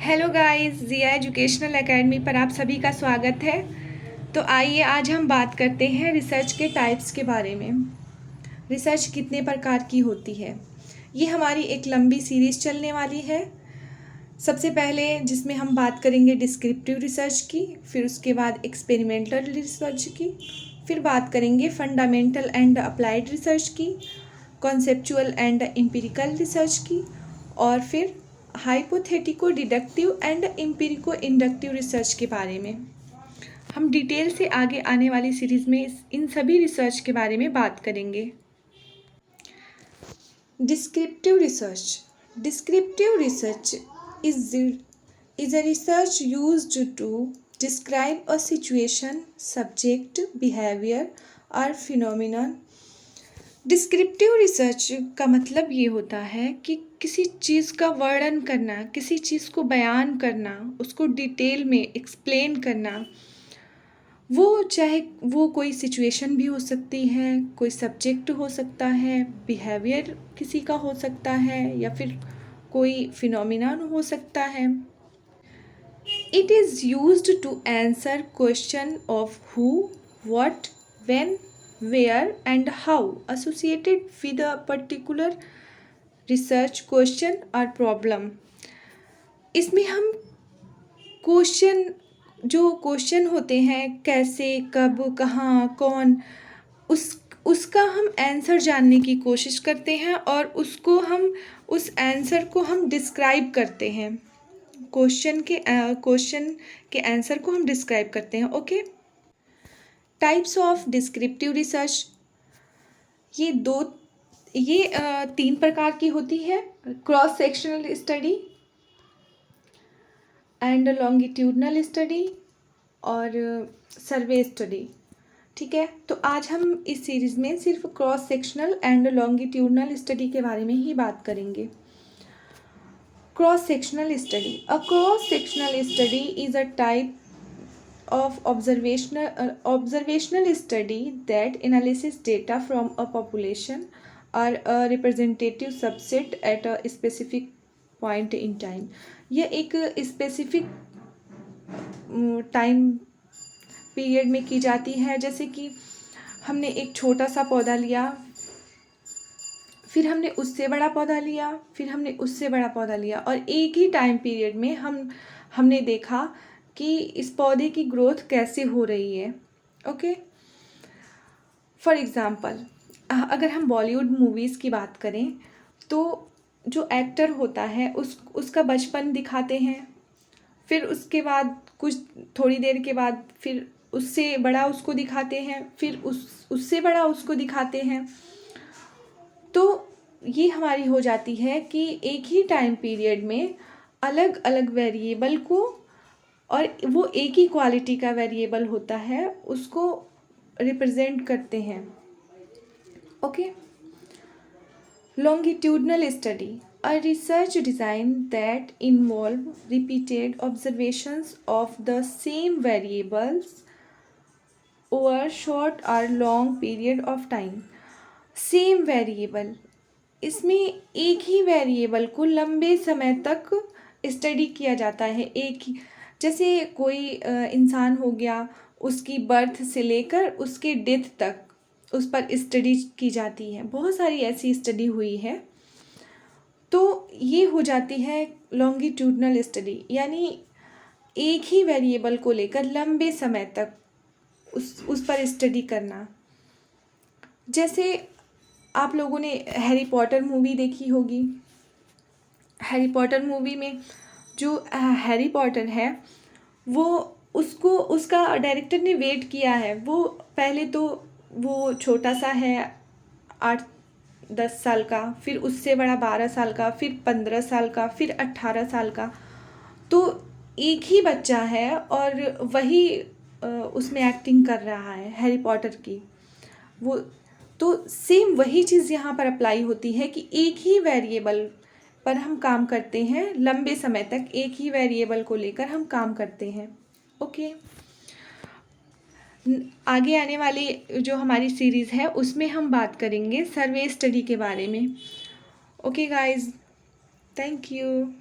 Hello guys, जिया educational academy पर आप सभी का स्वागत है। तो आइए आज हम बात करते हैं रिसर्च के टाइप्स के बारे में। रिसर्च कितने प्रकार की होती है, ये हमारी एक लंबी सीरीज़ चलने वाली है। सबसे पहले जिसमें हम बात करेंगे डिस्क्रिप्टिव रिसर्च की, फिर उसके बाद एक्सपेरिमेंटल रिसर्च की, फिर बात करेंगे फंडामेंटल एंड अप्लाइड रिसर्च की, कॉन्सेप्चुअल एंड एम्पिरिकल रिसर्च की, और फिर हाइपोथेटिको डिडक्टिव एंड एम्पिरिको इंडक्टिव रिसर्च के बारे में। हम डिटेल से आगे आने वाली सीरीज़ में इन सभी रिसर्च के बारे में बात करेंगे। Descriptive research is a research used to describe a situation, subject, behavior or phenomenon. Descriptive research का मतलब ये होता है कि किसी चीज़ का वर्णन करना, किसी चीज़ को बयान करना, उसको डिटेल में एक्सप्लेन करना। वो चाहे वो कोई सिचुएशन भी हो सकती है, कोई सब्जेक्ट हो सकता है, बिहेवियर किसी का हो सकता है, या फिर कोई फिनोमिनन हो सकता है। It is used to answer question of who, what, when, where and how associated with a particular research question or problem. इसमें हम क्वेश्चन होते हैं, कैसे, कब, कहाँ, कौन, उसका हम आंसर जानने की कोशिश करते हैं और उस आंसर को हम डिस्क्राइब करते हैं। क्वेश्चन के आंसर को हम डिस्क्राइब करते हैं। Okay. Types of descriptive research, ये 3 प्रकार की होती है। Cross sectional study and longitudinal study और सर्वे स्टडी। ठीक है, तो आज हम इस सीरीज़ में सिर्फ cross sectional and longitudinal study के बारे में ही बात करेंगे। Cross sectional study, a cross sectional study is a type of observational study that analyzes data from a population or a representative subset at a specific point in time. यह एक specific time period में की जाती है। जैसे कि हमने एक छोटा सा पौधा लिया, फिर हमने उससे बड़ा पौधा लिया, फिर हमने उससे बड़ा पौधा लिया, और एक ही टाइम पीरियड में हमने देखा कि इस पौधे की ग्रोथ कैसे हो रही है। ओके। फॉर एग्ज़ाम्पल, अगर हम बॉलीवुड मूवीज़ की बात करें तो जो एक्टर होता है उसका बचपन दिखाते हैं, फिर उसके बाद कुछ थोड़ी देर के बाद फिर उससे बड़ा उसको दिखाते हैं, फिर उससे बड़ा उसको दिखाते हैं। तो ये हमारी हो जाती है कि एक ही टाइम पीरियड में अलग अलग वेरिएबल को, और वो एक ही क्वालिटी का वेरिएबल होता है, उसको रिप्रेजेंट करते हैं। Okay. Longitudinal study, a research design that involve repeated observations of the same variables over short और long period of time. Same variable, इसमें एक ही वेरिएबल को लंबे समय तक स्टडी किया जाता है। एक ही, जैसे कोई इंसान हो गया, उसकी बर्थ से लेकर उसके डेथ तक उस पर स्टडी की जाती है। बहुत सारी ऐसी स्टडी हुई है। तो ये हो जाती है लॉन्गिट्यूडनल स्टडी, यानी एक ही वेरिएबल को लेकर लंबे समय तक उस पर स्टडी करना। जैसे आप लोगों ने हैरी पॉटर मूवी देखी होगी। हैरी पॉटर मूवी में जो हैरी पॉटर है, उसका डायरेक्टर ने वेट किया है। वो पहले तो वो छोटा सा है 8-10 साल का, फिर उससे बड़ा 12 साल का, फिर 15 साल का, फिर 18 साल का। तो एक ही बच्चा है और वही उसमें एक्टिंग कर रहा है हैरी पॉटर की। वो तो सेम वही चीज़ यहाँ पर अप्लाई होती है कि एक ही वेरिएबल पर हम काम करते हैं, लंबे समय तक एक ही वेरिएबल को लेकर हम काम करते हैं। ओके। आगे आने वाली जो हमारी सीरीज़ है उसमें हम बात करेंगे सर्वे स्टडी के बारे में। Okay guys, thank you.